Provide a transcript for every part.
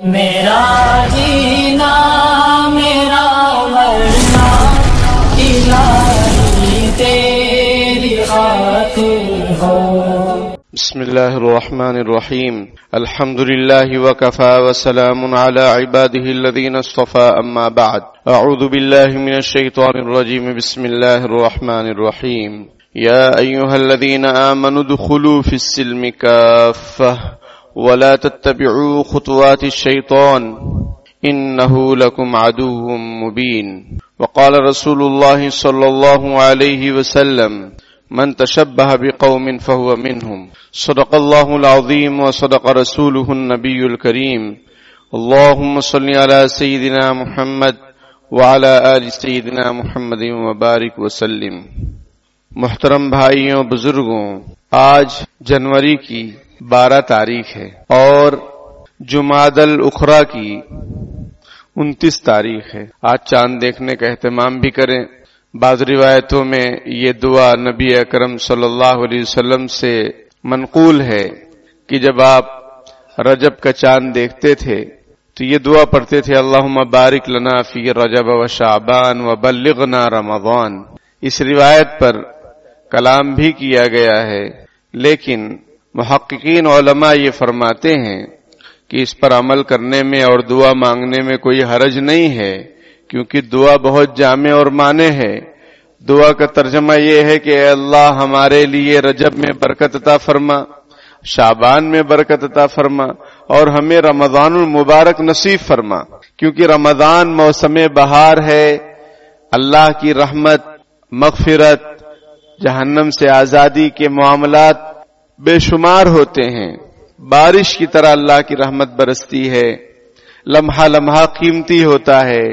میرا جینا میرا مرنا الہی تیری خاطر ہو. بسم اللہ الرحمن الرحیم. الحمد للہ وکفى وسلام علی عباده الذین اصطفى. اما بعد اعوذ باللہ من الشیطان الرجیم. بسم اللہ الرحمن الرحیم. یا ایہا الذین آمنوا ادخلوا فی السلم کافہ ولا تتبعوا خطوات الشیطان انه لکم عدو مبین. وقال رسول اللہ صلی اللہ علیہ وسلم من تشبہ بقوم فهو منهم. صدق اللہ العظیم وصدق رسولہ النبی الکریم. اللہم صل علی سیدنا محمد وعلی آل سیدنا محمد وبارک وسلم. محترم بھائیوں بزرگوں، آج جنوری کی 12 تاریخ ہے اور جمادی الاخری کی 29 تاریخ ہے. آج چاند دیکھنے کا اہتمام بھی کریں. بعض روایتوں میں یہ دعا نبی اکرم صلی اللہ علیہ وسلم سے منقول ہے کہ جب آپ رجب کا چاند دیکھتے تھے تو یہ دعا پڑھتے تھے، اللہم بارک لنا فی رجب و شعبان و بلغنا رمضان. اس روایت پر کلام بھی کیا گیا ہے، لیکن محققین علماء یہ فرماتے ہیں کہ اس پر عمل کرنے میں اور دعا مانگنے میں کوئی حرج نہیں ہے، کیونکہ دعا بہت جامع اور معنی ہے. دعا کا ترجمہ یہ ہے کہ اے اللہ ہمارے لیے رجب میں برکت عطا فرما، شعبان میں برکت عطا فرما اور ہمیں رمضان المبارک نصیب فرما، کیونکہ رمضان موسم بہار ہے. اللہ کی رحمت، مغفرت، جہنم سے آزادی کے معاملات بے شمار ہوتے ہیں. بارش کی طرح اللہ کی رحمت برستی ہے. لمحہ لمحہ قیمتی ہوتا ہے.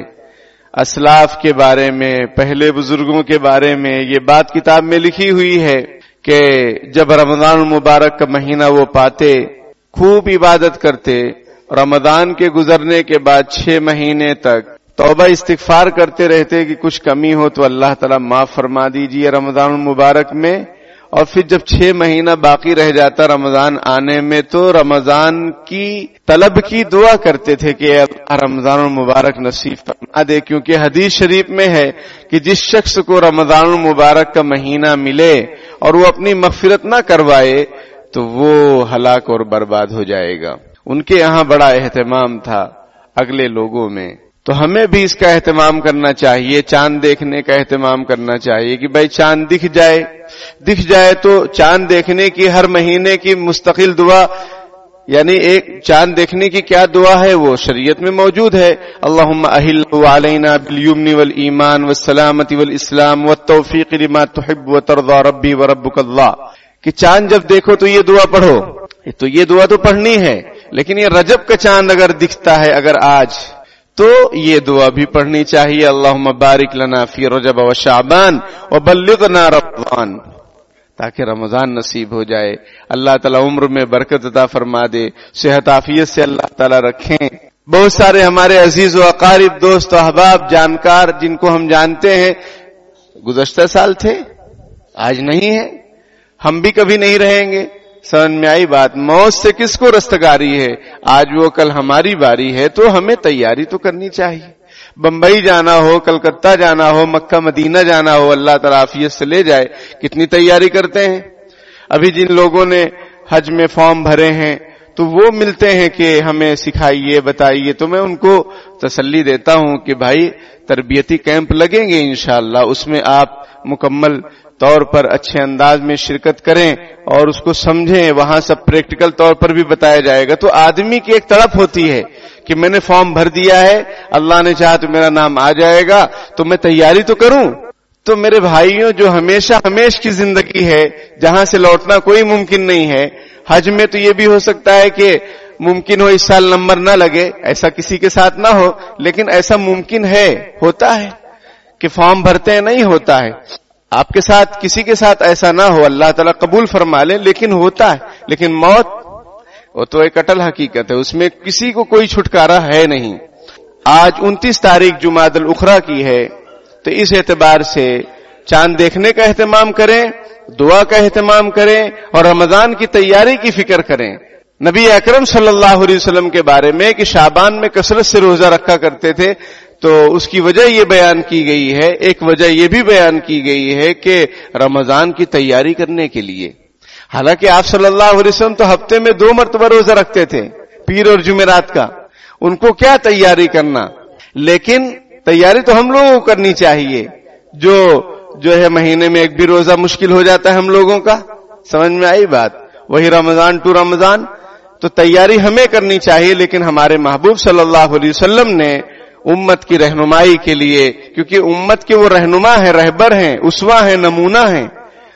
اسلاف کے بارے میں، پہلے بزرگوں کے بارے میں یہ بات کتاب میں لکھی ہوئی ہے کہ جب رمضان المبارک کا مہینہ وہ پاتے، خوب عبادت کرتے. رمضان کے گزرنے کے بعد 6 مہینے تک توبہ استغفار کرتے رہتے کہ کچھ کمی ہو تو اللہ تعالیٰ معاف فرما دیجئے رمضان المبارک میں. اور پھر جب 6 مہینہ باقی رہ جاتا رمضان آنے میں تو رمضان کی طلب کی دعا کرتے تھے کہ رمضان المبارک نصیب فرما دے، کیونکہ حدیث شریف میں ہے کہ جس شخص کو رمضان المبارک کا مہینہ ملے اور وہ اپنی مغفرت نہ کروائے تو وہ ہلاک اور برباد ہو جائے گا. ان کے یہاں بڑا اہتمام تھا اگلے لوگوں میں، تو ہمیں بھی اس کا اہتمام کرنا چاہیے. چاند دیکھنے کا اہتمام کرنا چاہیے کہ بھائی چاند دکھ جائے تو چاند دیکھنے کی ہر مہینے کی مستقل دعا، یعنی ایک چاند دیکھنے کی کیا دعا ہے وہ شریعت میں موجود ہے. اللہم اہل علینا بالیمن والایمان والسلامت والاسلام والتوفیق لما تحب وترضى ربی وربک اللہ. کہ چاند جب دیکھو تو یہ دعا پڑھو. تو یہ دعا تو پڑھنی ہے، لیکن یہ رجب کا چاند اگر دکھتا ہے اگر آج تو یہ دعا بھی پڑھنی چاہیے، اللہم بارک لنا فی رجب و شعبان و بلغنا رمضان، تاکہ رمضان نصیب ہو جائے. اللہ تعالیٰ عمر میں برکت عطا فرما دے، صحت عافیت سے اللہ تعالیٰ رکھیں. بہت سارے ہمارے عزیز و اقارب، دوست و احباب، جانکار جن کو ہم جانتے ہیں گزشتہ سال تھے، آج نہیں ہے، ہم بھی کبھی نہیں رہیں گے. سمجھ میں آئی بات؟ موت سے کس کو رستگاری ہے؟ آج وہ کل ہماری باری ہے، تو ہمیں تیاری تو کرنی چاہیے. بمبئی جانا ہو، کلکتہ جانا ہو، مکہ مدینہ جانا ہو، اللہ تعالیٰ عافیت سے لے جائے، کتنی تیاری کرتے ہیں. ابھی جن لوگوں نے حج میں فارم بھرے ہیں تو وہ ملتے ہیں کہ ہمیں سکھائیے، بتائیے. تو میں ان کو تسلی دیتا ہوں کہ بھائی تربیتی کیمپ لگیں گے انشاءاللہ، اس میں آپ مکمل طور پر اچھے انداز میں شرکت کریں اور اس کو سمجھیں. وہاں سب پریکٹیکل طور پر بھی بتایا جائے گا. تو آدمی کی ایک تڑپ ہوتی ہے کہ میں نے فارم بھر دیا ہے، اللہ نے چاہا تو میرا نام آ جائے گا، تو میں تیاری تو کروں. تو میرے بھائیوں، جو ہمیش کی زندگی ہے جہاں سے لوٹنا کوئی ممکن نہیں ہے، حج میں تو یہ بھی ہو سکتا ہے کہ ممکن ہو اس سال نمبر نہ لگے، ایسا کسی کے ساتھ نہ ہو، لیکن ایسا ممکن ہے، ہوتا ہے کہ فارم بھرتے ہیں نہیں ہوتا ہے. آپ کے ساتھ کسی کے ساتھ ایسا نہ ہو، اللہ تعالیٰ قبول فرما لے، لیکن ہوتا ہے. لیکن موت وہ تو ایک اٹل حقیقت ہے، اس میں کسی کو کوئی چھٹکارا ہے نہیں. آج 29 تاریخ جمادی الاخری کی ہے، تو اس اعتبار سے چاند دیکھنے کا اہتمام کریں، دعا کا اہتمام کریں اور رمضان کی تیاری کی فکر کریں. نبی اکرم صلی اللہ علیہ وسلم کے بارے میں کہ شعبان میں کثرت سے روزہ رکھا کرتے تھے، تو اس کی وجہ یہ بیان کی گئی ہے. ایک وجہ یہ بھی بیان کی گئی ہے کہ رمضان کی تیاری کرنے کے لیے. حالانکہ آپ صلی اللہ علیہ وسلم تو ہفتے میں 2 مرتبہ روزہ رکھتے تھے، پیر اور جمعرات کا. ان کو کیا تیاری کرنا، لیکن تیاری تو ہم لوگوں کو کرنی چاہیے. جو ہے مہینے میں ایک بھی روزہ مشکل ہو جاتا ہے ہم لوگوں کا. سمجھ میں آئی بات؟ وہی رمضان ٹو رمضان. تو تیاری ہمیں کرنی چاہیے، لیکن ہمارے محبوب صلی اللہ علیہ وسلم نے امت کی رہنمائی کے لیے، کیونکہ امت کے وہ رہنما ہیں، رہبر ہیں، اسوہ ہیں، نمونہ ہیں،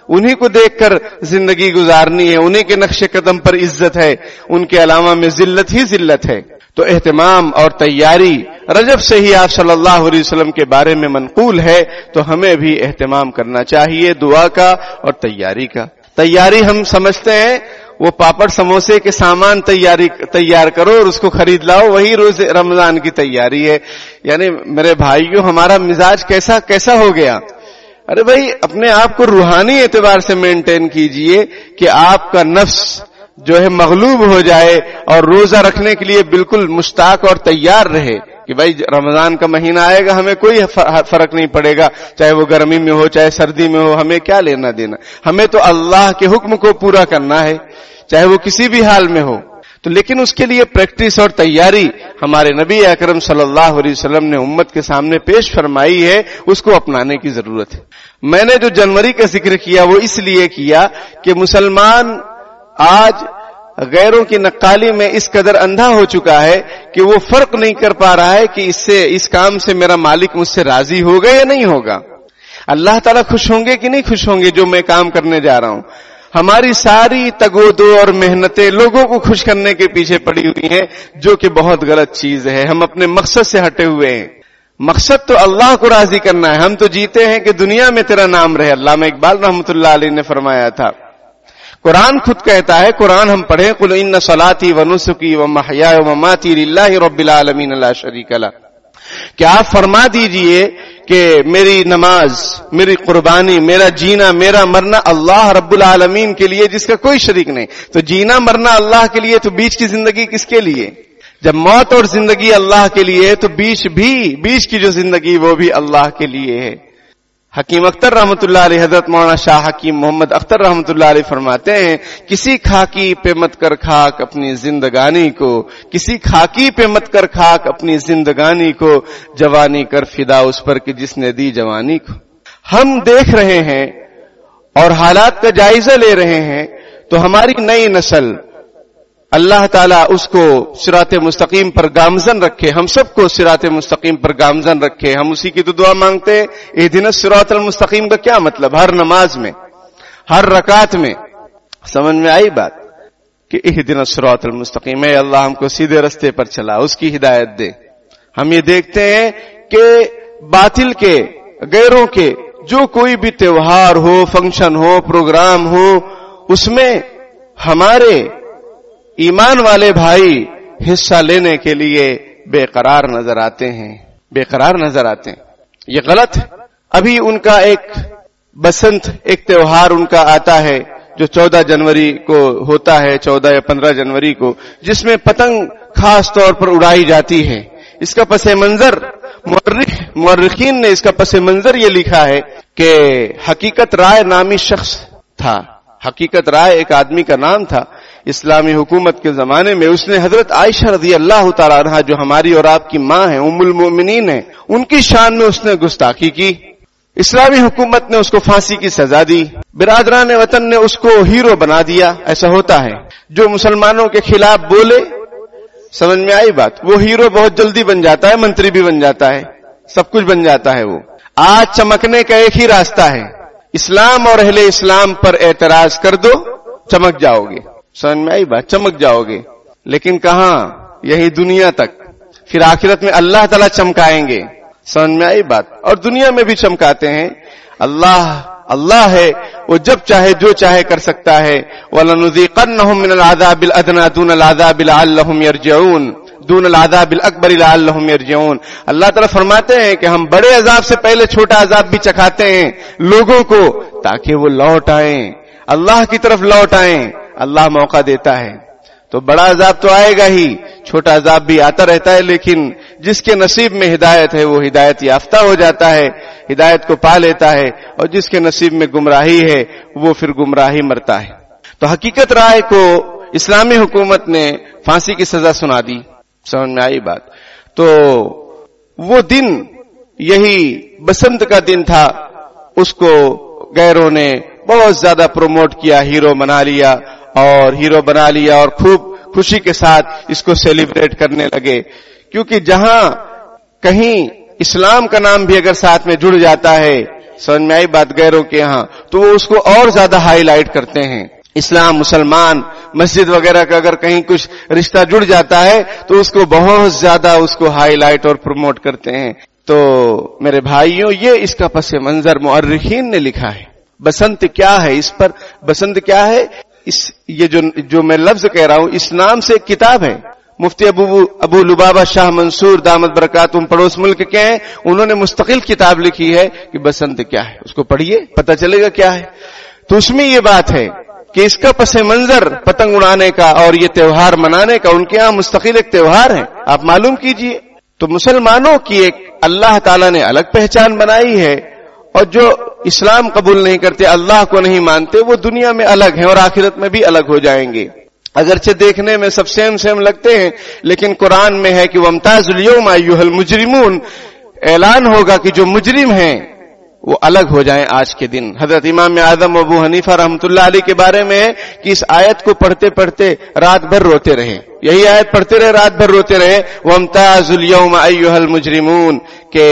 انہی کو دیکھ کر زندگی گزارنی ہے، انہی کے نقش قدم پر عزت ہے، ان کے علاوہ میں ذلت ہی ذلت ہے. تو اہتمام اور تیاری رجب سے ہی آپ صلی اللہ علیہ وسلم کے بارے میں منقول ہے، تو ہمیں بھی اہتمام کرنا چاہیے دعا کا اور تیاری کا. تیاری ہم سمجھتے ہیں وہ پاپڑ سموسے کے سامان تیار کرو اور اس کو خرید لاؤ، وہی روز رمضان کی تیاری ہے. یعنی میرے بھائیوں، ہمارا مزاج کیسا ہو گیا. ارے بھائی، اپنے آپ کو روحانی اعتبار سے مینٹین کیجئے کہ آپ کا نفس جو ہے مغلوب ہو جائے اور روزہ رکھنے کے لیے بالکل مشتاق اور تیار رہے کہ بھائی رمضان کا مہینہ آئے گا، ہمیں کوئی فرق نہیں پڑے گا، چاہے وہ گرمی میں ہو چاہے سردی میں ہو، ہمیں کیا لینا دینا. ہمیں تو اللہ کے حکم کو پورا کرنا ہے، چاہے وہ کسی بھی حال میں ہو. تو لیکن اس کے لیے پریکٹس اور تیاری ہمارے نبی اکرم صلی اللہ علیہ وسلم نے امت کے سامنے پیش فرمائی ہے، اس کو اپنانے کی ضرورت ہے. میں نے جو جنوری کا ذکر کیا وہ اس لیے کیا کہ مسلمان آج غیروں کی نقالی میں اس قدر اندھا ہو چکا ہے کہ وہ فرق نہیں کر پا رہا ہے کہ اس کام سے میرا مالک مجھ سے راضی ہوگا یا نہیں ہوگا، اللہ تعالیٰ خوش ہوں گے کہ نہیں خوش ہوں گے جو میں کام کرنے جا رہا ہوں. ہماری ساری تگودو اور محنتیں لوگوں کو خوش کرنے کے پیچھے پڑی ہوئی ہیں، جو کہ بہت غلط چیز ہے. ہم اپنے مقصد سے ہٹے ہوئے ہیں. مقصد تو اللہ کو راضی کرنا ہے. ہم تو جیتے ہیں کہ دنیا میں تیرا نام رہے. علامہ اقبال رحمۃ اللہ علیہ نے فرمایا تھا، قرآن خود کہتا ہے، قرآن ہم پڑھیں، قل ان صلاتی و نسکی و محیای و مماتی للہ رب العالمین لا شریک لہ، کہ آپ فرما دیجئے کہ میری نماز، میری قربانی، میرا جینا، میرا مرنا اللہ رب العالمین کے لیے جس کا کوئی شریک نہیں. تو جینا مرنا اللہ کے لیے، تو بیچ کی زندگی کس کے لیے؟ جب موت اور زندگی اللہ کے لیے ہے تو بیچ کی جو زندگی وہ بھی اللہ کے لیے ہے. حکیم اختر رحمۃ اللہ علیہ، حضرت مولانا شاہ حکیم محمد اختر رحمۃ اللہ علیہ فرماتے ہیں، کسی خاکی پہ مت کر خاک اپنی زندگانی کو، کسی خاکی پہ مت کر خاک اپنی زندگانی کو، جوانی کر فدا اس پر کہ جس نے دی جوانی کو. ہم دیکھ رہے ہیں اور حالات کا جائزہ لے رہے ہیں، تو ہماری نئی نسل اللہ تعالیٰ اس کو صراط مستقیم پر گامزن رکھے، ہم سب کو صراط مستقیم پر گامزن رکھے. ہم اسی کی تو دعا مانگتے ہیں. اہدنا الصراط المستقیم کا کیا مطلب؟ ہر نماز میں، ہر رکعت میں. سمجھ میں آئی بات کہ اہدنا الصراط المستقیم، اے اللہ ہم کو سیدھے رستے پر چلا، اس کی ہدایت دے. ہم یہ دیکھتے ہیں کہ باطل کے، غیروں کے جو کوئی بھی تہوار ہو، فنکشن ہو، پروگرام ہو، اس میں ہمارے ایمان والے بھائی حصہ لینے کے لیے بے قرار نظر آتے ہیں. یہ غلط ہے. ابھی ان کا ایک بسنت، ایک تہوار ان کا آتا ہے جو 14 جنوری کو ہوتا ہے، 14 یا 15 جنوری کو، جس میں پتنگ خاص طور پر اڑائی جاتی ہے. اس کا پس منظر مورخین نے اس کا پس منظر یہ لکھا ہے کہ حقیقت رائے نامی شخص تھا. حقیقت رائے ایک آدمی کا نام تھا اسلامی حکومت کے زمانے میں. اس نے حضرت عائشہ رضی اللہ تعالی عنہا جو ہماری اور آپ کی ماں ہیں، ام المؤمنین ہیں، ان کی شان میں اس نے گستاخی کی. اسلامی حکومت نے اس کو پھانسی کی سزا دی. برادران وطن نے اس کو ہیرو بنا دیا. ایسا ہوتا ہے، جو مسلمانوں کے خلاف بولے، سمجھ میں آئی بات، وہ ہیرو بہت جلدی بن جاتا ہے، منتری بھی بن جاتا ہے، سب کچھ بن جاتا ہے. وہ آج چمکنے کا ایک ہی راستہ ہے، اسلام اور اہل اسلام پر اعتراض کر دو، چمک جاؤ گے. سمجھ میں آئی بات، چمک جاؤ گے. لیکن کہاں؟ یہی دنیا تک. پھر آخرت میں اللہ تعالیٰ چمکائیں گے. سمجھ میں آئی بات. اور دنیا میں بھی چمکاتے ہیں. اللہ ہے، وہ جب چاہے جو چاہے کر سکتا ہے. وَلَنُذِيقَنَّهُم مِّنَ الْعَذَابِ الْأَدْنَىٰ دُونَ الْعَذَابِ لَعَلَّهُمْ يَرْجِعُونَ دون العذاب الاکبر لعلهم يرجعون. اللہ تعالیٰ فرماتے ہیں کہ ہم بڑے عذاب سے پہلے چھوٹا عذاب بھی چکھاتے ہیں لوگوں کو تاکہ وہ لوٹ آئیں، اللہ کی طرف لوٹ آئیں. اللہ موقع دیتا ہے. تو بڑا عذاب تو آئے گا ہی، چھوٹا عذاب بھی آتا رہتا ہے، لیکن جس کے نصیب میں ہدایت ہے وہ ہدایت یافتہ ہو جاتا ہے، ہدایت کو پا لیتا ہے، اور جس کے نصیب میں گمراہی ہے وہ پھر گمراہی مرتا ہے۔ تو حقیقت رائے کو اسلامی حکومت نے پھانسی کی سزا سنا دی، سمجھ میں آئی بات؟ تو وہ دن یہی بسنت کا دن تھا، اس کو غیروں نے بہت زیادہ پروموٹ کیا، ہیرو بنا لیا اور خوب خوشی کے ساتھ اس کو سیلیبریٹ کرنے لگے، کیونکہ جہاں کہیں اسلام کا نام بھی اگر ساتھ میں جڑ جاتا ہے، سمجھ میں آئی بات، غیروں کے ہاں، تو وہ اس کو اور زیادہ ہائی لائٹ کرتے ہیں۔ اسلام، مسلمان، مسجد وغیرہ کا اگر کہیں کچھ رشتہ جڑ جاتا ہے تو اس کو بہت زیادہ اس کو ہائی لائٹ اور پروموٹ کرتے ہیں۔ تو میرے بھائیوں، یہ اس کا پس منظر مؤرخین نے لکھا ہے۔ بسنت کیا ہے، اس پر بسنت کیا ہے، یہ جو میں لفظ کہہ رہا ہوں، اس نام سے ایک کتاب ہے، مفتی ابو لبابہ شاہ منصور دامت برکاتہم پڑوس ملک کے ہیں، انہوں نے مستقل کتاب لکھی ہے کہ بسنت کیا ہے، اس کو پڑھیے پتہ چلے گا کیا ہے۔ تو اس میں یہ بات ہے کہ اس کا پس منظر پتنگ اڑانے کا اور یہ تہوار منانے کا، ان کے ہاں مستقل ایک تہوار ہے، آپ معلوم کیجئے۔ تو مسلمانوں کی ایک اللہ تعالیٰ نے الگ پہچان بنائی ہے، اور جو اسلام قبول نہیں کرتے، اللہ کو نہیں مانتے، وہ دنیا میں الگ ہیں اور آخرت میں بھی الگ ہو جائیں گے۔ اگرچہ دیکھنے میں سب سیم لگتے ہیں، لیکن قرآن میں ہے کہ وَامْتَازُوا الْيَوْمَ أَيُّهَا الْمُجْرِمُونَ، اعلان ہوگا کہ جو مجرم ہیں وہ الگ ہو جائیں آج کے دن۔ حضرت امام اعظم ابو حنیفہ رحمۃ اللہ علیہ کے بارے میں ہے کہ اس آیت کو پڑھتے پڑھتے رات بھر روتے رہے، یہی آیت پڑھتے رہے، رات بھر روتے رہے، وَامْتَازُوا الْيَوْمَ أَيُّهَا الْمُجْرِمُونَ، کہ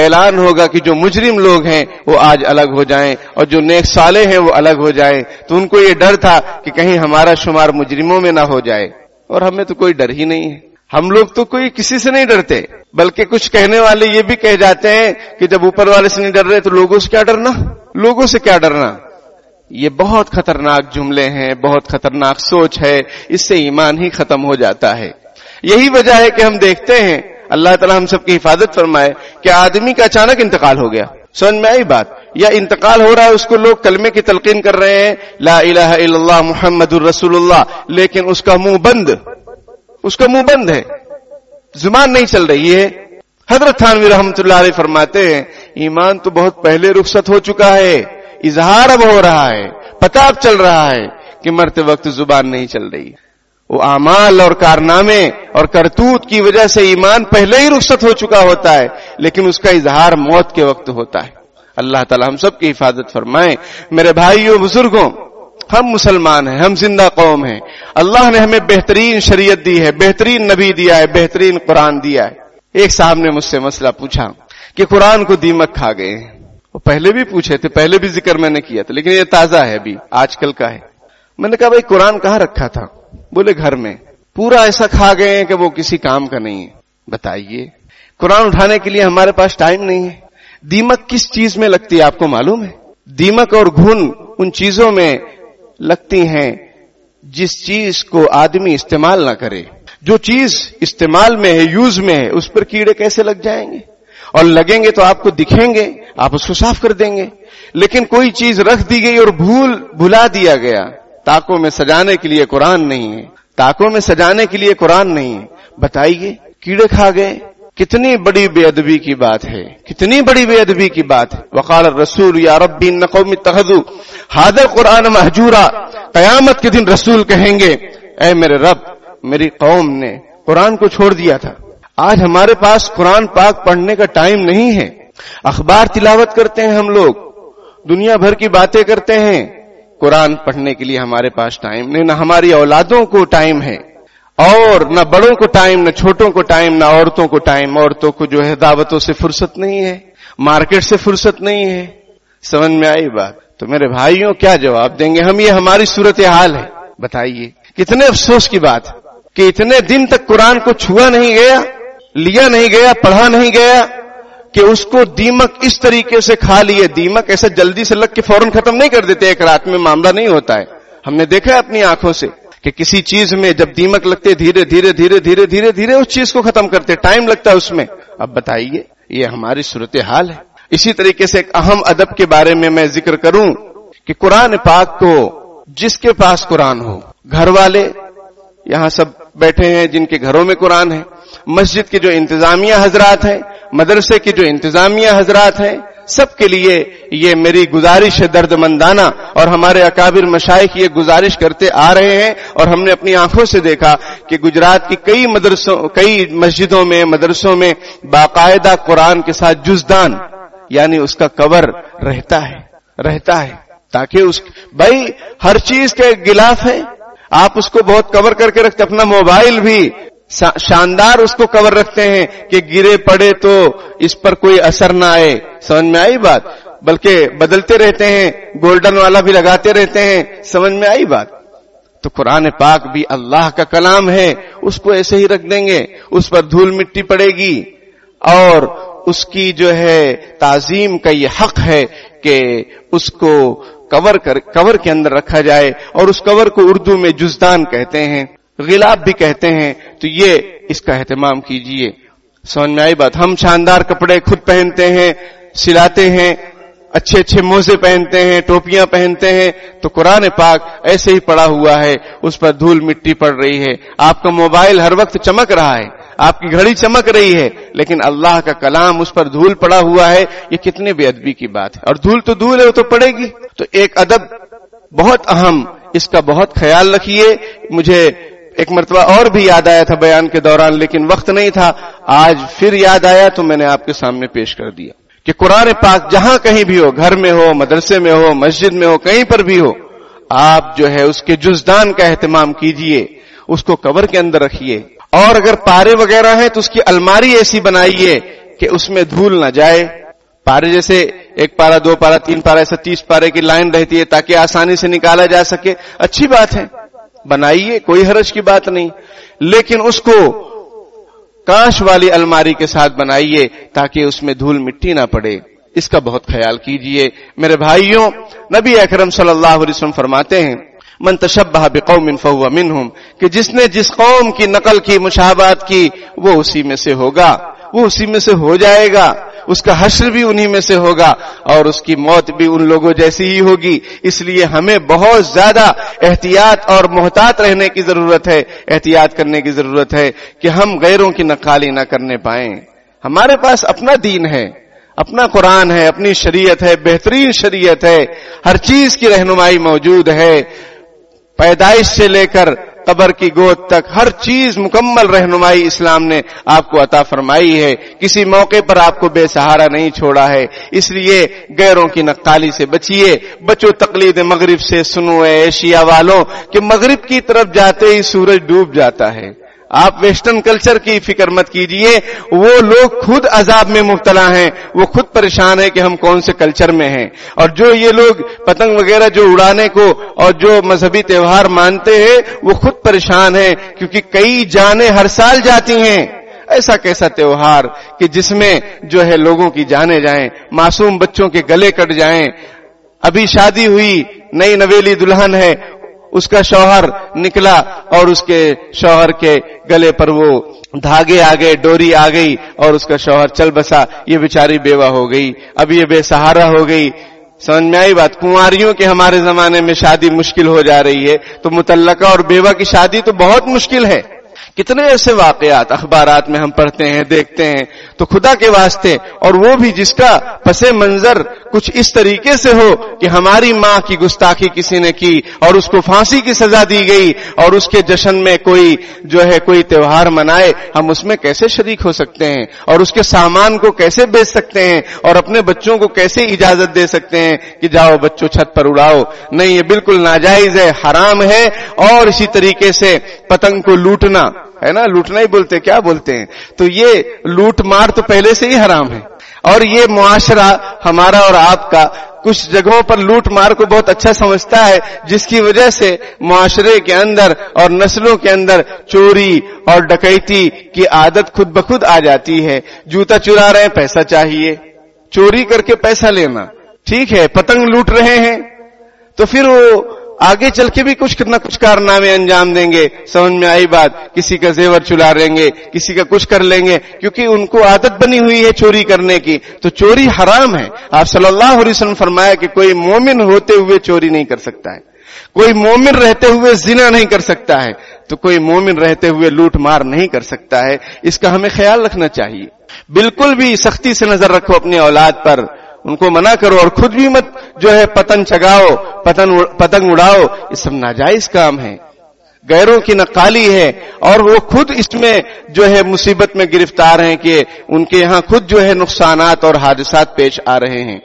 اعلان ہوگا کہ جو مجرم لوگ ہیں وہ آج الگ ہو جائیں اور جو نیک صالح ہیں وہ الگ ہو جائیں۔ تو ان کو یہ ڈر تھا کہ کہیں ہمارا شمار مجرموں میں نہ ہو جائے، اور ہمیں تو کوئی ڈر ہی نہیں ہے، ہم لوگ تو کوئی کسی سے نہیں ڈرتے، بلکہ کچھ کہنے والے یہ بھی کہہ جاتے ہیں کہ جب اوپر والے سے نہیں ڈر رہے تو لوگوں سے کیا ڈرنا، لوگوں سے کیا ڈرنا۔ یہ بہت خطرناک جملے ہیں، بہت خطرناک سوچ ہے، اس سے ایمان ہی ختم ہو جاتا ہے۔ یہی وجہ ہے کہ ہم دیکھتے ہیں، اللہ تعالی ہم سب کی حفاظت فرمائے، کہ آدمی کا اچانک انتقال ہو گیا، سمجھ میں آئی بات، یا انتقال ہو رہا ہے، اس کو لوگ کلمے کی تلقین کر رہے ہیں، لا الہ الا اللہ محمد الرسول اللہ، لیکن اس کا منہ بند ہے، زبان نہیں چل رہی ہے۔ حضرت تھانوی رحمۃ اللہ علیہ فرماتے ہیں ایمان تو بہت پہلے رخصت ہو چکا ہے، اظہار اب ہو رہا ہے، پتہ اب چل رہا ہے کہ مرتے وقت زبان نہیں چل رہی۔ وہ اعمال اور کارنامے اور کرتوت کی وجہ سے ایمان پہلے ہی رخصت ہو چکا ہوتا ہے، لیکن اس کا اظہار موت کے وقت ہوتا ہے۔ اللہ تعالی ہم سب کی حفاظت فرمائے۔ میرے بھائیوں، بزرگوں، ہم مسلمان ہیں، ہم زندہ قوم ہیں، اللہ نے ہمیں بہترین شریعت دی ہے، بہترین نبی دیا ہے، بہترین قرآن دیا ہے۔ ایک صاحب نے مجھ سے مسئلہ پوچھا کہ قرآن کو دیمک کھا گئے ہیں، وہ پہلے بھی پوچھے تھے، پہلے بھی ذکر میں نے کیا تھا، لیکن یہ تازہ ہے، ابھی آج کل کا ہے۔ میں نے کہا بھائی قرآن کہاں رکھا تھا؟ بولے گھر میں۔ پورا ایسا کھا گئے ہیں کہ وہ کسی کام کا نہیں ہے۔ بتائیے، قرآن اٹھانے کے لیے ہمارے پاس ٹائم نہیں ہے۔ دیمک کس چیز میں لگتی ہے آپ کو معلوم ہے؟ دیمک اور گھن ان چیزوں میں لگتی ہیں جس چیز کو آدمی استعمال نہ کرے۔ جو چیز استعمال میں ہے، یوز میں ہے، اس پر کیڑے کیسے لگ جائیں گے؟ اور لگیں گے تو آپ کو دکھیں گے، آپ اس کو صاف کر دیں گے۔ لیکن کوئی چیز رکھ دی گئی اور بھلا دیا گیا، تاکوں میں سجانے کے لیے قرآن نہیں ہے، تاکوں میں سجانے کے لیے قرآن نہیں ہے، بتائیے کیڑے کھا گئے۔ کتنی بڑی بے ادبی کی بات ہے، کتنی بڑی بے ادبی کی بات ہے۔ وقال الرسول یا ربی ان قوم اتخذوا ھذا القرآن مہجورا، قیامت کے دن رسول کہیں گے اے میرے رب، میری قوم نے قرآن کو چھوڑ دیا تھا۔ آج ہمارے پاس قرآن پاک پڑھنے کا ٹائم نہیں ہے، اخبار تلاوت کرتے ہیں ہم لوگ، دنیا بھر کی باتیں کرتے ہیں، قرآن پڑھنے کے لیے ہمارے پاس ٹائم نہیں، نہ ہماری اولادوں کو ٹائم ہے، اور نہ بڑوں کو ٹائم، نہ چھوٹوں کو ٹائم، نہ عورتوں کو ٹائم۔ عورتوں کو جو ہے دعوتوں سے فرصت نہیں ہے، مارکیٹ سے فرصت نہیں ہے۔ سمجھ میں آئی بات؟ تو میرے بھائیوں کیا جواب دیں گے ہم؟ یہ ہماری صورتحال ہے۔ بتائیے کتنے افسوس کی بات کہ اتنے دن تک قرآن کو چھوا نہیں گیا، لیا نہیں گیا، پڑھا نہیں گیا، کہ اس کو دیمک اس طریقے سے کھا لیے۔ دیمک ایسا جلدی سے لگ کے فوراً ختم نہیں کر دیتے، ایک رات میں معاملہ نہیں ہوتا ہے۔ ہم نے دیکھا ہے اپنی آنکھوں سے کہ کسی چیز میں جب دیمک لگتے دھیرے دھیرے دھیرے دھیرے دھیرے دھیرے اس چیز کو ختم کرتے، ٹائم لگتا ہے اس میں۔ اب بتائیے یہ ہماری صورتحال ہے۔ اسی طریقے سے ایک اہم ادب کے بارے میں ذکر کروں کہ قرآن پاک کو جس کے پاس قرآن ہو، گھر والے یہاں سب بیٹھے ہیں جن کے گھروں میں قرآن ہے، مسجد کے جو انتظامیہ حضرات ہیں، مدرسے کے جو انتظامیہ حضرات ہیں، سب کے لیے یہ میری گزارش ہے درد مندانہ، اور ہمارے اکابر مشائخ یہ گزارش کرتے آ رہے ہیں، اور ہم نے اپنی آنکھوں سے دیکھا کہ گجرات کی کئی مسجدوں میں، مدرسوں میں باقاعدہ قرآن کے ساتھ جزدان یعنی اس کا کور رہتا ہے تاکہ بھائی ہر چیز کا ایک غلاف ہے، آپ اس کو بہت کور کر کے رکھتے، اپنا موبائل بھی شاندار اس کو کور رکھتے ہیں کہ گرے پڑے تو اس پر کوئی اثر نہ آئے، سمجھ میں آئی بات، بلکہ بدلتے رہتے ہیں، گولڈن والا بھی لگاتے رہتے ہیں، سمجھ میں آئی بات۔ تو قرآن پاک بھی اللہ کا کلام ہے، اس کو ایسے ہی رکھ دیں گے، اس پر دھول مٹی پڑے گی، اور اس کی جو ہے تعظیم کا یہ حق ہے کہ اس کو کور کے اندر رکھا جائے، اور اس کور کو اردو میں جزدان کہتے ہیں، غلاف بھی کہتے ہیں، تو یہ اس کا اہتمام کیجئے۔ سمجھ میں آئی بات۔ ہم شاندار کپڑے خود پہنتے ہیں، سلاتے ہیں، اچھے اچھے موزے پہنتے ہیں، ٹوپیاں پہنتے ہیں، تو قرآن پاک ایسے ہی پڑا ہوا ہے، اس پر دھول مٹی پڑ رہی ہے۔ آپ کا موبائل ہر وقت چمک رہا ہے، آپ کی گھڑی چمک رہی ہے، لیکن اللہ کا کلام اس پر دھول پڑا ہوا ہے، یہ کتنے بے ادبی کی بات ہے۔ اور دھول تو دھول ہے، وہ تو پڑے گی۔ تو ایک ادب بہت اہم، اس کا بہت خیال رکھیے۔ مجھے ایک مرتبہ اور بھی یاد آیا تھا بیان کے دوران، لیکن وقت نہیں تھا، آج پھر یاد آیا تو میں نے آپ کے سامنے پیش کر دیا کہ قرآن پاک جہاں کہیں بھی ہو، گھر میں ہو، مدرسے میں ہو، مسجد میں ہو، کہیں پر بھی ہو، آپ جو ہے اس کے جزدان کا اہتمام کیجئے، اس کو کور کے اندر رکھیے، اور اگر پارے وغیرہ ہیں تو اس کی الماری ایسی بنائیے کہ اس میں دھول نہ جائے۔ پارے جیسے 1 پارا 2 پارا 3 پارا ایسا 30 پارے کی لائن رہتی ہے تاکہ آسانی سے نکالا جا سکے، اچھی بات ہے، بنائیے، کوئی حرج کی بات نہیں، لیکن اس کو کانچ والی الماری کے ساتھ بنائیے تاکہ اس میں دھول مٹی نہ پڑے، اس کا بہت خیال کیجئے۔ میرے بھائیوں، نبی اکرم صلی اللہ علیہ وسلم فرماتے ہیں من تشبہ بقوم فہو منہم، کہ جس نے جس قوم کی نقل کی، مشابہت کی، وہ اسی میں سے ہوگا، وہ اسی میں سے ہو جائے گا، اس کا حشر بھی انہی میں سے ہوگا، اور اس کی موت بھی ان لوگوں جیسی ہی ہوگی۔ اس لیے ہمیں بہت زیادہ احتیاط اور محتاط رہنے کی ضرورت ہے، احتیاط کرنے کی ضرورت ہے کہ ہم غیروں کی نقالی نہ کرنے پائیں۔ ہمارے پاس اپنا دین ہے، اپنا قرآن ہے، اپنی شریعت ہے، بہترین شریعت ہے، ہر چیز کی رہنمائی موجود ہے، پیدائش سے لے کر قبر کی گود تک ہر چیز مکمل رہنمائی اسلام نے آپ کو عطا فرمائی ہے، کسی موقع پر آپ کو بے سہارا نہیں چھوڑا ہے۔ اس لیے غیروں کی نقالی سے بچیے، بچو تقلید مغرب سے، سنو اے ایشیا والوں کہ مغرب کی طرف جاتے ہی سورج ڈوب جاتا ہے۔ آپ ویسٹرن کلچر کی فکر مت کیجئے، وہ لوگ خود عذاب میں مبتلا ہیں، وہ خود پریشان ہیں کہ ہم کون سے کلچر میں ہیں، اور جو یہ لوگ پتنگ وغیرہ جو اڑانے کو اور جو مذہبی تہوار مانتے ہیں وہ خود پریشان ہیں، کیونکہ کئی جانیں ہر سال جاتی ہیں۔ ایسا کیسا تہوار کہ جس میں جو ہے لوگوں کی جانیں جائیں، معصوم بچوں کے گلے کٹ جائیں۔ ابھی شادی ہوئی، نئی نویلی دلہن ہے، اس کا شوہر نکلا اور اس کے شوہر کے گلے پر وہ دھاگے آ گئے، ڈوری آ گئی، اور اس کا شوہر چل بسا، یہ بیچاری بیوہ ہو گئی، اب یہ بے سہارا ہو گئی۔ سمجھ میں آئی بات۔ کنواریوں کے ہمارے زمانے میں شادی مشکل ہو جا رہی ہے، تو مطلقہ اور بیوہ کی شادی تو بہت مشکل ہے۔ کتنے ایسے واقعات اخبارات میں ہم پڑھتے ہیں، دیکھتے ہیں، تو خدا کے واسطے، اور وہ بھی جس کا پس منظر کچھ اس طریقے سے ہو کہ ہماری ماں کی گستاخی کسی نے کی اور اس کو پھانسی کی سزا دی گئی، اور اس کے جشن میں کوئی جو ہے کوئی تہوار منائے، ہم اس میں کیسے شریک ہو سکتے ہیں، اور اس کے سامان کو کیسے بیچ سکتے ہیں، اور اپنے بچوں کو کیسے اجازت دے سکتے ہیں کہ جاؤ بچوں چھت پر اڑاؤ؟ نہیں، یہ بالکل ناجائز ہے، حرام ہے۔ اور اسی طریقے سے پتنگ کو لوٹنا ہے نا، لوٹنا ہی بولتے، کیا بولتے ہیں، تو یہ لوٹ مار تو پہلے سے ہی حرام ہے۔ اور یہ معاشرہ ہمارا اور آپ کا کچھ جگہوں پر لوٹ مار کو بہت اچھا سمجھتا ہے، جس کی وجہ سے معاشرے کے اندر اور نسلوں کے اندر چوری اور ڈکیتی کی عادت خود بخود آ جاتی ہے۔ جوتا چرا رہے ہیں، پیسہ چاہیے، چوری کر کے پیسہ لینا، ٹھیک ہے، پتنگ لوٹ رہے ہیں تو پھر وہ آگے چل کے بھی کچھ نہ کچھ کارنامے انجام دیں گے۔ سمجھ میں آئی بات؟ کسی کا زیور چلا لیں گے، کسی کا کچھ کر لیں گے، کیونکہ ان کو عادت بنی ہوئی ہے چوری کرنے کی، تو چوری حرام ہے۔ آپ صلی اللہ علیہ وسلم فرمایا کہ کوئی مومن ہوتے ہوئے چوری نہیں کر سکتا ہے، کوئی مومن رہتے ہوئے زنا نہیں کر سکتا ہے۔ تو کوئی مومن رہتے ہوئے لوٹ مار نہیں کر سکتا ہے. اس کا ہمیں خیال رکھنا چاہیے. بالکل بھی سختی سے نظر رکھو اپنی اولاد پر, ان کو منع کرو, اور خود بھی مت جو ہے پتنگ چگاؤ, پتنگ اڑاؤ. یہ سب ناجائز کام ہے, غیروں کی نقالی ہے, اور وہ خود اس میں جو ہے مصیبت میں گرفتار ہیں کہ ان کے یہاں خود جو ہے نقصانات اور حادثات پیش آ رہے ہیں.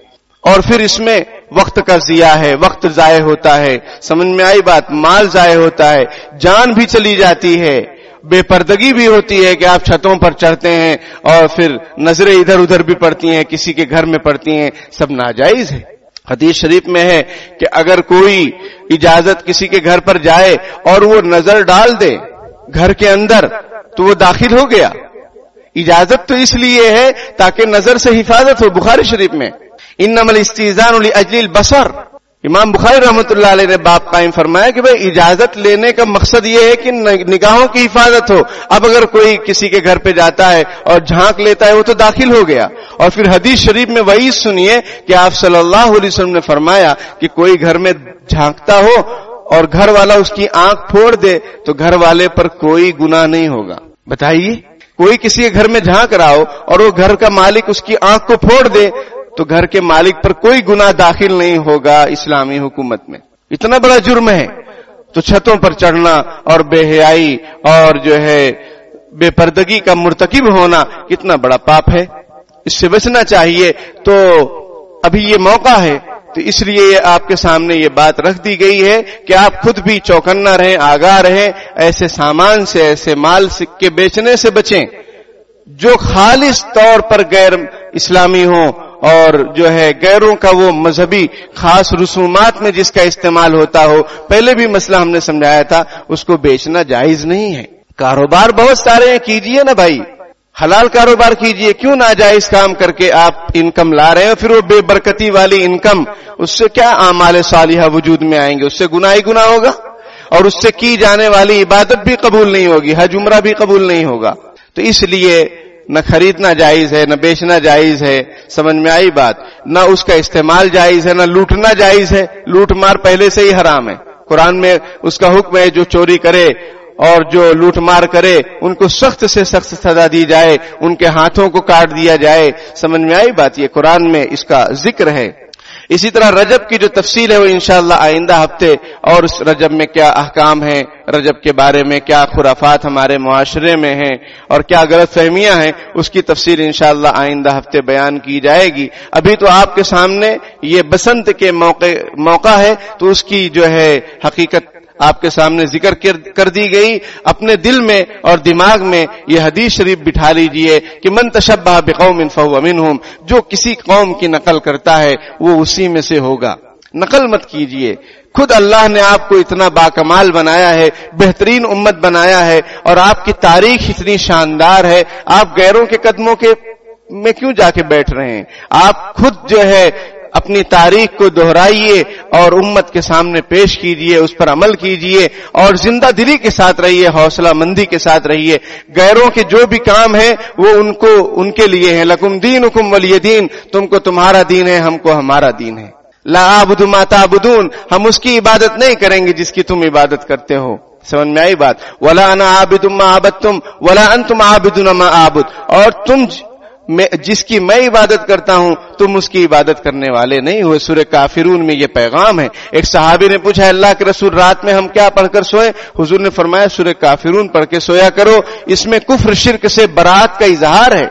اور پھر اس میں وقت کا ضیاع ہے, وقت ضائع ہوتا ہے, سمجھ میں آئی بات, مال ضائع ہوتا ہے, جان بھی چلی جاتی ہے, بے پردگی بھی ہوتی ہے کہ آپ چھتوں پر چڑھتے ہیں اور پھر نظریں ادھر ادھر بھی پڑتی ہیں, کسی کے گھر میں پڑتی ہیں. سب ناجائز ہے. حدیث شریف میں ہے کہ اگر کوئی اجازت کسی کے گھر پر جائے اور وہ نظر ڈال دے گھر کے اندر تو وہ داخل ہو گیا. اجازت تو اس لیے ہے تاکہ نظر سے حفاظت ہو. بخاری شریف میں انما الاستئذان لاجل البصر, امام بخاری رحمۃ اللہ علیہ نے باب قائم فرمایا کہ بھئی اجازت لینے کا مقصد یہ ہے کہ نگاہوں کی حفاظت ہو. اب اگر کوئی کسی کے گھر پہ جاتا ہے اور جھانک لیتا ہے وہ تو داخل ہو گیا. اور پھر حدیث شریف میں وعید سنیے کہ آپ صلی اللہ علیہ وسلم نے فرمایا کہ کوئی گھر میں جھانکتا ہو اور گھر والا اس کی آنکھ پھوڑ دے تو گھر والے پر کوئی گناہ نہیں ہوگا. بتائیے, کوئی کسی کے گھر میں جھانک رہا ہو اور وہ گھر کا مالک اس کی آنکھ کو پھوڑ دے تو گھر کے مالک پر کوئی گناہ داخل نہیں ہوگا اسلامی حکومت میں. اتنا بڑا جرم ہے. تو چھتوں پر چڑھنا اور بے حیائی اور جو ہے بے پردگی کا مرتکب ہونا کتنا بڑا پاپ ہے, اس سے بچنا چاہیے. تو ابھی یہ موقع ہے تو اس لیے آپ کے سامنے یہ بات رکھ دی گئی ہے کہ آپ خود بھی چوکنا رہیں, آگاہ رہیں, ایسے سامان سے, ایسے مال کے بیچنے سے بچیں جو خالص طور پر غیر اسلامی ہوں, اور جو ہے غیروں کا وہ مذہبی خاص رسومات میں جس کا استعمال ہوتا ہو. پہلے بھی مسئلہ ہم نے سمجھایا تھا, اس کو بیچنا جائز نہیں ہے. کاروبار بہت سارے ہیں, کیجئے نا بھائی, حلال کاروبار کیجئے. کیوں ناجائز کام کر کے آپ انکم لا رہے ہیں؟ پھر وہ بے برکتی والی انکم, اس سے کیا اعمال صالحہ وجود میں آئیں گے؟ اس سے گناہ ہی گناہ ہوگا, اور اس سے کی جانے والی عبادت بھی قبول نہیں ہوگی, حج عمرہ بھی قبول نہیں ہوگا. تو اس لیے نہ خریدنا جائز ہے, نہ بیچنا جائز ہے. سمجھ میں آئی بات؟ نہ اس کا استعمال جائز ہے, نہ لوٹنا جائز ہے. لوٹ مار پہلے سے ہی حرام ہے. قرآن میں اس کا حکم ہے جو چوری کرے اور جو لوٹ مار کرے ان کو سخت سے سخت سزا دی جائے, ان کے ہاتھوں کو کاٹ دیا جائے. سمجھ میں آئی بات؟ یہ قرآن میں اس کا ذکر ہے. اسی طرح رجب کی جو تفصیل ہے وہ انشاءاللہ آئندہ ہفتے, اور اس رجب میں کیا احکام ہیں, رجب کے بارے میں کیا خرافات ہمارے معاشرے میں ہیں اور کیا غلط فہمیاں ہیں, اس کی تفصیل انشاءاللہ آئندہ ہفتے بیان کی جائے گی. ابھی تو آپ کے سامنے یہ بسنت کے موقع ہے تو اس کی جو ہے حقیقت آپ کے سامنے ذکر کر دی گئی. اپنے دل میں اور دماغ میں یہ حدیث شریف بٹھا لیجئے کہ من تشبہ بقوم فہو منہم, جو کسی قوم کی نقل کرتا ہے وہ اسی میں سے ہوگا. نقل مت کیجئے. خود اللہ نے آپ کو اتنا باکمال بنایا ہے, بہترین امت بنایا ہے, اور آپ کی تاریخ اتنی شاندار ہے. آپ غیروں کے قدموں کے میں کیوں جا کے بیٹھ رہے ہیں؟ آپ خود جو ہے اپنی تاریخ کو دہرائیے اور امت کے سامنے پیش کیجئے, اس پر عمل کیجئے اور زندہ دلی کے ساتھ رہیے, حوصلہ مندی کے ساتھ رہیے. غیروں کے جو بھی کام ہیں وہ ان کے لیے ہیں. لکم دینکم ولی دین, تم کو تمہارا دین ہے, ہم کو ہمارا دین ہے. لا اعبد ما تعبدون, ہم اس کی عبادت نہیں کریں گے جس کی تم عبادت کرتے ہو. سمجھ میں آئی بات؟ ولا انا عابد ما عبدتم ولا انتم عابدون ما اعبد, اور تم جس کی میں عبادت کرتا ہوں تم اس کی عبادت کرنے والے نہیں ہوئے. سورہ کافرون میں یہ پیغام ہے. ایک صحابی نے پوچھا, اللہ کے رسول رات میں ہم کیا پڑھ کر سوئیں؟ حضور نے فرمایا سورہ کافرون پڑھ کے سویا کرو, اس میں کفر شرک سے برات کا اظہار ہے.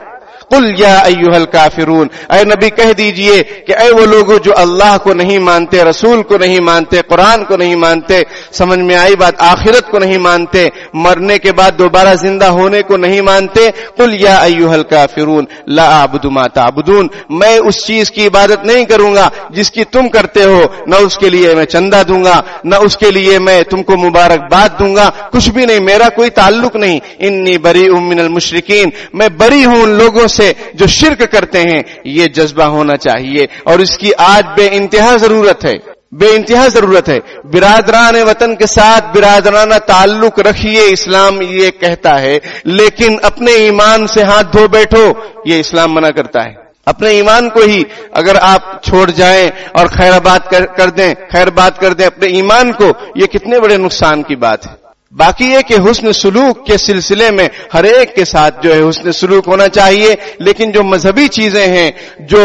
قل یا ایھا الکافرون, اے نبی کہہ دیجئے کہ اے وہ لوگوں جو اللہ کو نہیں مانتے, رسول کو نہیں مانتے, قرآن کو نہیں مانتے, سمجھ میں آئی بات, آخرت کو نہیں مانتے, مرنے کے بعد دوبارہ زندہ ہونے کو نہیں مانتے. قل یا ایھا الکافرون لا اعبد ما تعبدون, میں اس چیز کی عبادت نہیں کروں گا جس کی تم کرتے ہو, نہ اس کے لیے میں چندہ دوں گا, نہ اس کے لیے میں تم کو مبارکباد دوں گا, کچھ بھی نہیں, میرا کوئی تعلق نہیں. انی بریء من المشرکین, میں بری ہوں ان لوگوں سے جو شرک کرتے ہیں. یہ جذبہ ہونا چاہیے اور اس کی آج بے انتہا ضرورت ہے, بے انتہا ضرورت ہے. برادران وطن کے ساتھ برادرانہ تعلق رکھیے, اسلام یہ کہتا ہے, لیکن اپنے ایمان سے ہاتھ دھو بیٹھو, یہ اسلام منع کرتا ہے. اپنے ایمان کو ہی اگر آپ چھوڑ جائیں اور خیر بات کر دیں اپنے ایمان کو, یہ کتنے بڑے نقصان کی بات ہے. باقی یہ کہ حسن سلوک کے سلسلے میں ہر ایک کے ساتھ جو ہے حسن سلوک ہونا چاہیے، لیکن جو مذہبی چیزیں ہیں، جو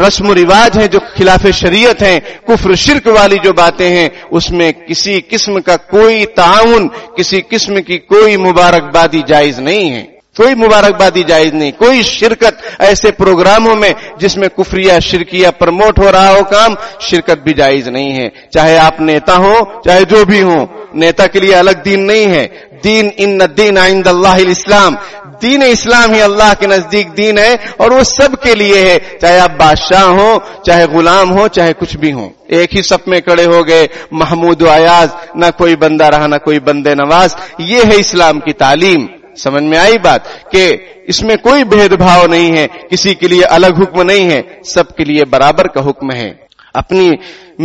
رسم و رواج ہیں، جو خلاف شریعت ہیں، کفر شرک والی جو باتیں ہیں، اس میں کسی قسم کا کوئی تعاون، کسی قسم کی کوئی مبارکبادی جائز نہیں ہے، کوئی مبارکبادی جائز نہیں، کوئی شرکت ایسے پروگراموں میں جس میں کفریہ شرکیہ پرموٹ ہو رہا ہو کام، شرکت بھی جائز نہیں ہے، چاہے آپ نیتا ہو چاہے جو بھی ہوں، نیتا کے لیے الگ دین نہیں ہے، دین ان الدین عند اللہ الاسلام، دین اسلام ہی اللہ کے نزدیک دین ہے، اور وہ سب کے لیے ہے، چاہے آپ بادشاہ ہوں چاہے غلام ہوں چاہے کچھ بھی ہوں، ایک ہی صف میں کھڑے ہو گئے، محمود و ایاز، نہ کوئی بندہ رہا نہ کوئی بندے نواز، یہ ہے اسلام کی تعلیم۔ سمجھ میں آئی بات کہ اس میں کوئی بھید بھاؤ نہیں ہے، کسی کے لیے الگ حکم نہیں ہے، سب کے لیے برابر کا حکم ہے۔ اپنی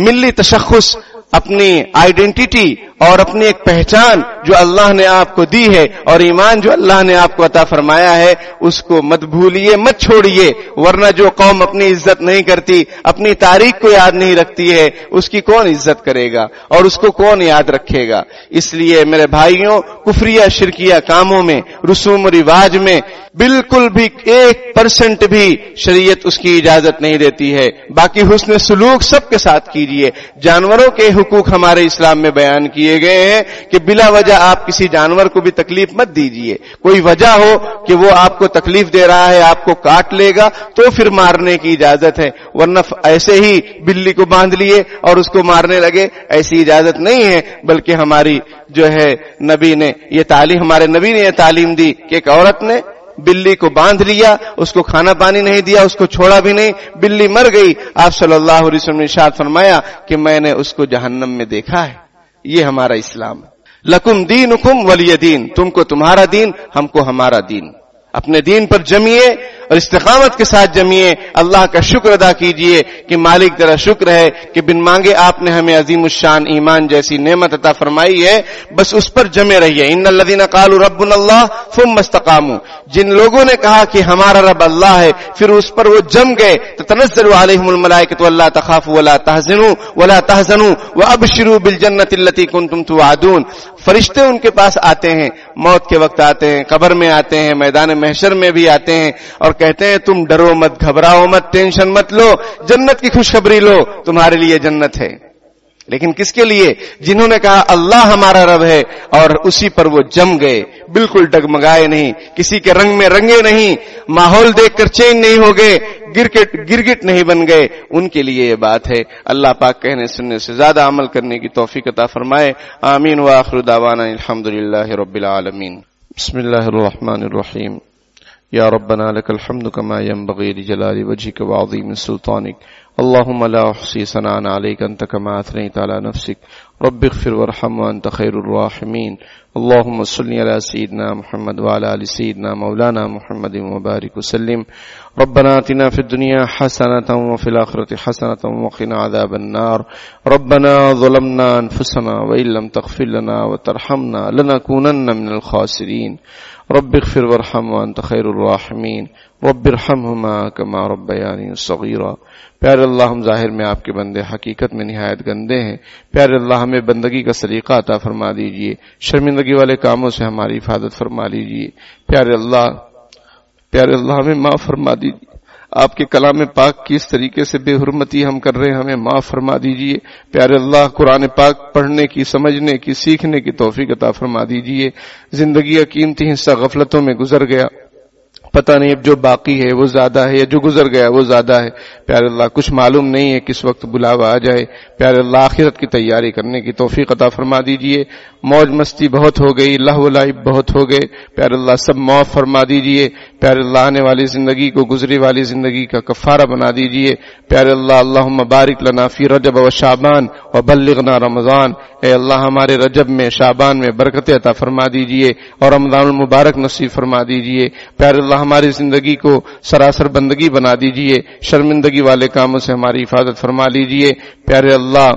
ملی تشخص، اپنی آئیڈینٹی اور اپنی ایک پہچان جو اللہ نے آپ کو دی ہے، اور ایمان جو اللہ نے آپ کو عطا فرمایا ہے، اس کو مت بھولیے، مت چھوڑیے، ورنہ جو قوم اپنی عزت نہیں کرتی، اپنی تاریخ کو یاد نہیں رکھتی ہے، اس کی کون عزت کرے گا اور اس کو کون یاد رکھے گا؟ اس لیے میرے بھائیوں، کفریہ شرکیہ کاموں میں، رسوم و رواج میں بالکل بھی 1% بھی شریعت اس کی اجازت نہیں دیتی ہے۔ باقی حسن سلوک سب کے ساتھ کیجیے۔ جانوروں کے حقوق ہمارے اسلام میں بیان کیے گئے ہیں کہ بلا وجہ آپ کسی جانور کو بھی تکلیف مت دیجیے، کوئی وجہ ہو کہ وہ آپ کو تکلیف دے رہا ہے، آپ کو کاٹ لے گا تو پھر مارنے کی اجازت ہے، ورنہ ایسے ہی بلی کو باندھ لیے اور اس کو مارنے لگے، ایسی اجازت نہیں ہے۔ بلکہ ہماری جو ہے نبی نے یہ تعلیم، ہمارے نبی نے یہ تعلیم دی کہ ایک عورت نے بلی کو باندھ لیا، اس کو کھانا پانی نہیں دیا، اس کو چھوڑا بھی نہیں، بلی مر گئی، آپ صلی اللہ علیہ وسلم نے ارشاد فرمایا کہ میں نے اس کو جہنم میں دیکھا ہے۔ یہ ہمارا اسلام ہے۔ لکم دینکم ولی دین، تم کو تمہارا دین، ہم کو ہمارا دین۔ اپنے دین پر جمیے اور استقامت کے ساتھ جمیے، اللہ کا شکر ادا کیجئے کہ مالک تیرا شکر ہے کہ بن مانگے آپ نے ہمیں عظیم الشان ایمان جیسی نعمت عطا فرمائی ہے، بس اس پر جمے رہیے۔ ان الذین قالوا ربنا اللہ ثم استقاموا، جن لوگوں نے کہا کہ ہمارا رب اللہ ہے پھر اس پر وہ جم گئے، تتنزل علیہم الملائکۃ الا تخافوا ولا تحزنوا وابشروا بالجنۃ التي کنتم توعدون، فرشتے ان کے پاس آتے ہیں، موت کے وقت آتے ہیں، قبر میں آتے ہیں، میدان محشر میں بھی آتے ہیں اور کہتے ہیں تم ڈرو مت، گھبراؤ مت، ٹینشن مت لو، جنت کی خوشخبری لو، تمہارے لیے جنت ہے۔ لیکن کس کے لیے؟ جنہوں نے کہا اللہ ہمارا رب ہے اور اسی پر وہ جم گئے، بالکل ڈگمگائے نہیں، کسی کے رنگ میں رنگے نہیں، ماحول دیکھ کر چینج نہیں ہو گئے، گرگٹ نہیں بن گئے، ان کے لیے یہ بات ہے۔ اللہ پاک کہنے سننے سے زیادہ عمل کرنے کی توفیق عطا فرمائے، آمین وآخر دعوانا الحمدللہ رب العالمین۔ بسم اللہ الرحمن الرحیم۔ یا ربنا لك الحمد كما ينبغي لجلال وجهك وعظيم سلطانك، اللهم لا احصي ثناء عليك انت كما اثنيت على نفسك، رب اغفر وارحم وانت خير الراحمين، اللهم صل على سيدنا محمد وعلى ال سيدنا مولانا محمد وبارك وسلم، ربنا آتنا في الدنيا حسنة وفي الآخرة حسنة وقنا عذاب النار، ربنا ظلمنا أنفسنا وإن لم تغفر لنا وترحمنا لنكونن من الخاسرين، رب اغفر وارحم وانت خیر الراحمین، رب ارحمہما کما ربیانی صغیرا۔ پیارے اللہ، ہم ظاہر میں آپ کے بندے، حقیقت میں نہایت گندے ہیں، پیارے اللہ ہمیں بندگی کا سلیقہ عطا فرما دیجئے، شرمندگی والے کاموں سے ہماری حفاظت فرما لیجئے، پیارے اللہ ہمیں معاف فرما دیجئے، آپ کے کلام پاک کی اس طریقے سے بے حرمتی ہم کر رہے ہیں، ہمیں معاف فرما دیجئے، پیارے اللہ قرآن پاک پڑھنے کی، سمجھنے کی، سیکھنے کی توفیق عطا فرما دیجئے۔ زندگی کا قیمتی حصہ غفلتوں میں گزر گیا، پتہ نہیں اب جو باقی ہے وہ زیادہ ہے یا جو گزر گیا وہ زیادہ ہے، پیارے اللہ کچھ معلوم نہیں ہے کس وقت بلاوا آ جائے، پیارے اللہ آخرت کی تیاری کرنے کی توفیق عطا فرما دیجئے۔ موج مستی بہت ہو گئی، لہو و لعب بہت ہو گئے، پیارے اللہ سب معاف فرما دیجئے، پیارے اللہ آنے والی زندگی کو گزری والی زندگی کا کفارہ بنا دیجئے، پیارے اللہ اللہم بارک لنا فی رجب و شعبان وبلغنا رمضان، اے اللہ ہمارے رجب میں، شعبان میں برکت عطا فرما دیجئے اور رمضان المبارک نصیب فرما دیجئے، پیارے اللہ ہماری زندگی کو سراسر بندگی بنا دیجئے، شرمندگی والے کاموں سے ہماری حفاظت فرما لیجئے، پیارے اللہ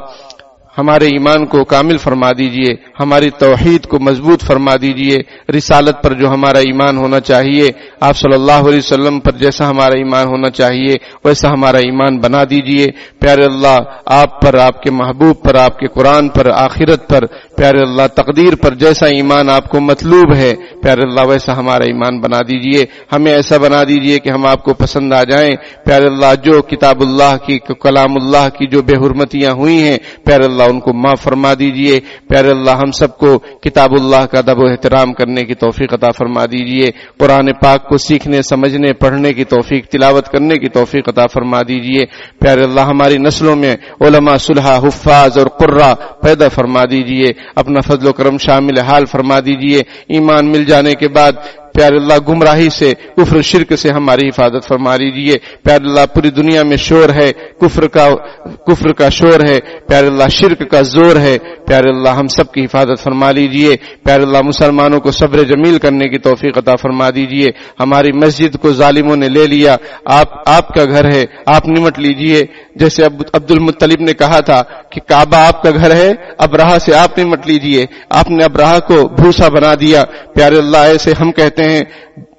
ہمارے ایمان کو کامل فرما دیجئے، ہماری توحید کو مضبوط فرما دیجئے، رسالت پر جو ہمارا ایمان ہونا چاہیے، آپ صلی اللہ علیہ وسلم پر جیسا ہمارا ایمان ہونا چاہیے ویسا ہمارا ایمان بنا دیجئے۔ پیارے اللہ، آپ پر، آپ کے محبوب پر، آپ کے قرآن پر، آخرت پر، پیارے اللہ تقدیر پر جیسا ایمان آپ کو مطلوب ہے پیارے اللہ ویسا ہمارا ایمان بنا دیجئے۔ ہمیں ایسا بنا دیجئے کہ ہم آپ کو پسند آ جائیں پیارے اللہ۔ جو کتاب اللہ کی، کلام اللہ کی جو بے حرمتیاں ہوئی ہیں پیارے اللہ ان کو معاف فرما دیجئے۔ پیارے اللہ ہم سب کو کتاب اللہ کا ادب و احترام کرنے کی توفیق عطا فرما دیجئے۔ قرآن پاک کو سیکھنے، سمجھنے، پڑھنے کی توفیق، تلاوت کرنے کی توفیق عطا فرما دیجئے۔ پیارے اللہ ہماری نسلوں میں علماء، صلحاء، حفاظ اور قراء پیدا فرما دیجئے۔ اپنا فضل و کرم شامل حال فرما دیجئے۔ ایمان مل جانے کے بعد پیارے اللہ گمراہی سے، کفر شرک سے ہماری حفاظت فرما لیجیے۔ پیارے اللہ پوری دنیا میں شور ہے، کفر کا شور ہے پیارے اللہ، شرک کا زور ہے پیارے اللہ، ہم سب کی حفاظت فرما لیجیے۔ پیارے اللہ مسلمانوں کو صبر جمیل کرنے کی توفیق عطا فرما دیجیے۔ ہماری مسجد کو ظالموں نے لے لیا، آپ کا گھر ہے، آپ نمٹ لیجیے۔ جیسے عبد المطلب نے کہا تھا کہ کعبہ آپ کا گھر ہے، ابرہہ سے آپ نمٹ لیجیے۔ آپ نے ابرہہ کو بھوسا بنا دیا پیارے اللہ، ایسے ہم کہتے ہیں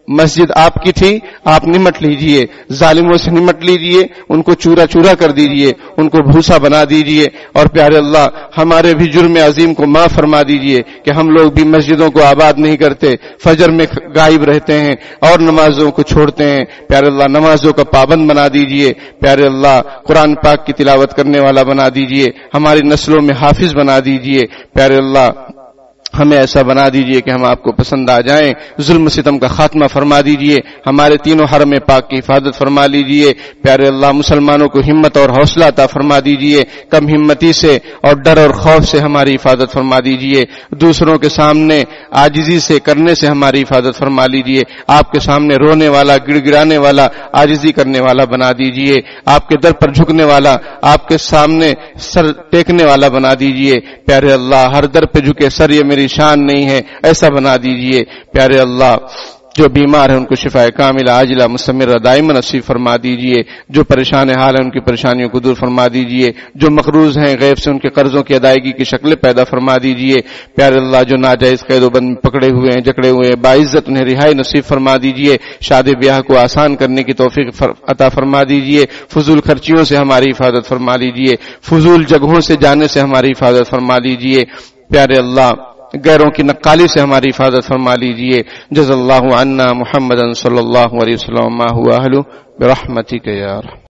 مسجد آپ کی تھی، آپ نمٹ لیجئے، ظالموں سے نمٹ لیجئے، ان کو چورا چورا کر دیجئے، ان کو بھوسا بنا دیجئے، اور پیارے اللہ ہمارے بھی جرم عظیم کو معاف فرما دیجئے کہ ہم لوگ بھی مسجدوں کو آباد نہیں کرتے، فجر میں غائب رہتے ہیں اور نمازوں کو چھوڑتے ہیں پیارے اللہ، نمازوں کا پابند بنا دیجئے پیارے اللہ، قرآن پاک کی تلاوت کرنے والا بنا دیجئے، ہماری نسلوں میں حافظ بنا دیجئے پیارے اللہ، ہمیں ایسا بنا دیجئے کہ ہم آپ کو پسند آ جائیں۔ ظلم ستم کا خاتمہ فرما دیجئے، ہمارے تینوں حرم پاک کی حفاظت فرما لیجئے پیارے اللہ، مسلمانوں کو ہمت اور حوصلہ عطا فرما دیجئے، کم ہمتی سے اور ڈر اور خوف سے ہماری حفاظت فرما دیجئے، دوسروں کے سامنے عاجزی سے کرنے سے ہماری حفاظت فرما لیجئے، آپ کے سامنے رونے والا، گڑ گڑانے والا، عاجزی کرنے والا بنا دیجئے، آپ کے در پر جھکنے والا، آپ کے سامنے سر ٹیکنے والا بنا دیجئے پیارے اللہ، ہر در پہ جھکے سر یہ میری شان نہیں ہے ایسا بنا دیجئے پیارے اللہ۔ جو بیمار ہیں ان کو شفائے کاملہ عاجلہ مستمرہ دائما نصیب فرما دیجئے، جو پریشان حال ہیں ان کی پریشانیوں کو دور فرما دیجئے، جو مقروض ہیں غیب سے ان کے قرضوں کی ادائیگی کی شکلیں پیدا فرما دیجئے پیارے اللہ، جو ناجائز قید و بند پکڑے ہوئے ہیں، جکڑے ہوئے ہیں، باعزت انہیں رہائی نصیب فرما دیجئے، شادی بیاہ کو آسان کرنے کی توفیق عطا فرما دیجئے، فضول خرچیوں سے ہماری حفاظت فرما لیجئے، فضول جگہوں سے جانے سے ہماری حفاظت فرما لیجئے پیارے اللہ، غیروں کی نقالی سے ہماری حفاظت فرما لیجئے۔ جزا اللہ عنا محمدا صلی اللہ علیہ وسلم ما هو اہلہ برحمتک یا رحمت۔